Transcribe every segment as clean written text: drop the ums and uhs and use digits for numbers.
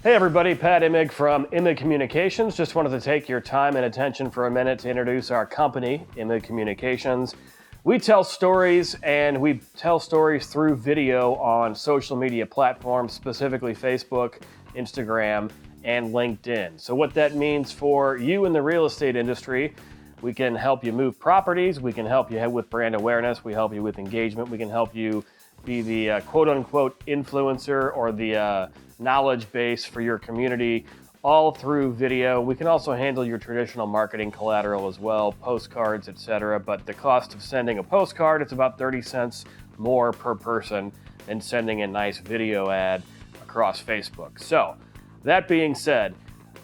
Hey everybody, Pat Imig from Imig Communications. Just wanted to take your time and attention for a minute to introduce our company, Imig Communications. We tell stories, and we tell stories through video on social media platforms, specifically Facebook, Instagram, and LinkedIn. So what that means for you in the real estate industry, we can help you move properties, we can help you with brand awareness, we help you with engagement, we can help you be the quote-unquote influencer or the knowledge base for your community, all through video. We can also handle your traditional marketing collateral as well, postcards, etc. But the cost of sending a postcard, it's about 30 cents more per person than sending a nice video ad across Facebook. So that being said,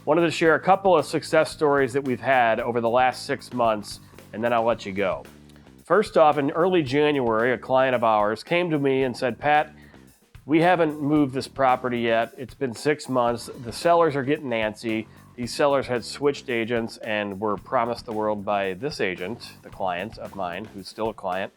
wanted to share a couple of success stories that we've had over the last 6 months, and then I'll let you go. First off, in early January, a client of ours came to me and said, Pat, we haven't moved this property yet. It's been 6 months. The sellers are getting antsy. These sellers had switched agents and were promised the world by this agent, the client of mine, who's still a client.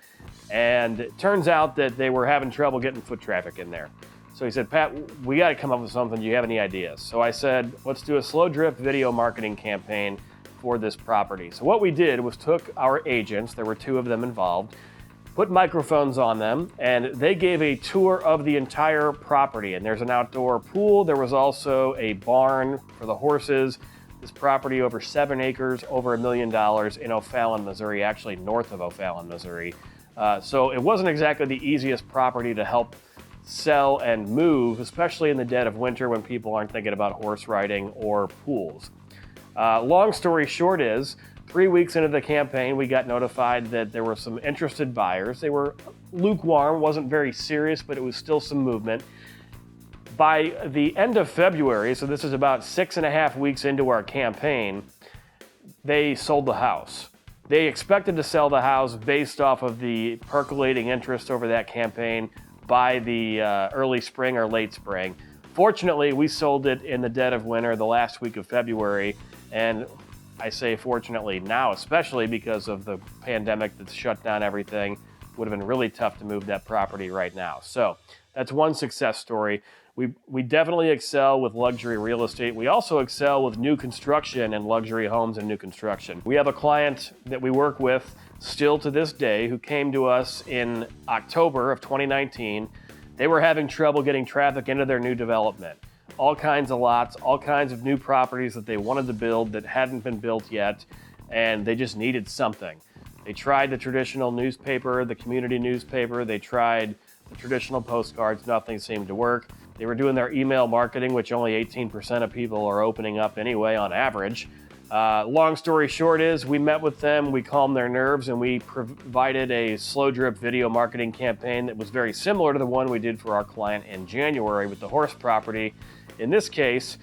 And it turns out that they were having trouble getting foot traffic in there. So he said, Pat, we got to come up with something. Do you have any ideas? So I said, let's do a slow drip video marketing campaign for this property. So what we did was took our agents, there were 2 of them involved, put microphones on them, and they gave a tour of the entire property. And there's an outdoor pool. There was also a barn for the horses. This property over 7 acres, over $1 million in O'Fallon, Missouri, actually north of O'Fallon, Missouri. So it wasn't exactly the easiest property to help sell and move, especially in the dead of winter when people aren't thinking about horse riding or pools. Long story short is, 3 weeks into the campaign, we got notified that there were some interested buyers. They were lukewarm, wasn't very serious, but it was still some movement. By the end of February, so this is about 6.5 weeks into our campaign, they sold the house. They expected to sell the house based off of the percolating interest over that campaign by the early spring or late spring. Fortunately, we sold it in the dead of winter, the last week of February, and I say fortunately now, especially because of the pandemic that's shut down everything. Would have been really tough to move that property right now. So that's one success story. We definitely excel with luxury real estate. We also excel with new construction and luxury homes and new construction. We have a client that we work with still to this day who came to us in October of 2019. They were having trouble getting traffic into their new development. All kinds of lots, all kinds of new properties that they wanted to build that hadn't been built yet, and they just needed something. They tried the traditional newspaper, the community newspaper, they tried the traditional postcards, nothing seemed to work. They were doing their email marketing, which only 18% of people are opening up anyway on average. Long story short is, we met with them, we calmed their nerves, and we provided a slow drip video marketing campaign that was very similar to the one we did for our client in January with the horse property. In this case,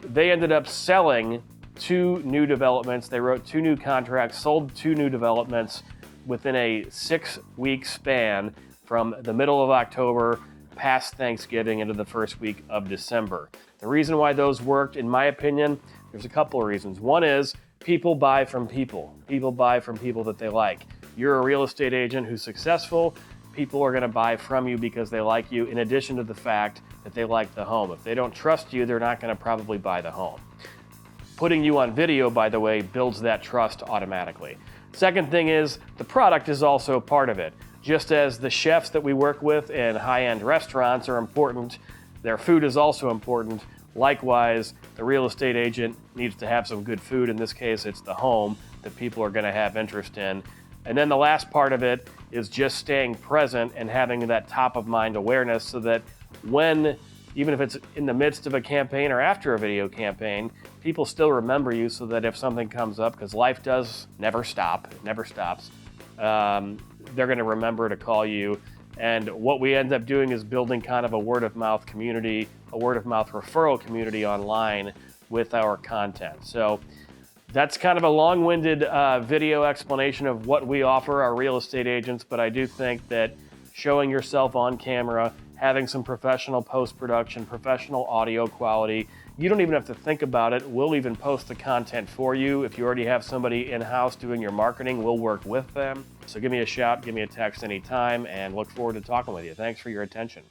they ended up selling 2 new developments. They wrote 2 new contracts, sold 2 new developments within a 6-week span from the middle of October past Thanksgiving into the first week of December. The reason why those worked, in my opinion, there's a couple of reasons. One is people buy from people. People buy from people that they like. You're a real estate agent who's successful. People are going to buy from you because they like you, in addition to the fact that they like the home. If they don't trust you, they're not going to probably buy the home. Putting you on video, by the way, builds that trust automatically. Second thing is, the product is also part of it. Just as the chefs that we work with in high-end restaurants are important, their food is also important. Likewise, the real estate agent needs to have some good food. In this case, it's the home that people are going to have interest in. And then the last part of it is just staying present and having that top-of-mind awareness so that when, even if it's in the midst of a campaign or after a video campaign, people still remember you, so that if something comes up, because life does never stop, it never stops, they're going to remember to call you. And what we end up doing is building kind of a word-of-mouth community, a word-of-mouth referral community online with our content. So that's kind of a long-winded video explanation of what we offer our real estate agents, but I do think that showing yourself on camera, having some professional post-production, professional audio quality, you don't even have to think about it. We'll even post the content for you. If you already have somebody in-house doing your marketing, we'll work with them. So give me a shout, give me a text anytime, and look forward to talking with you. Thanks for your attention.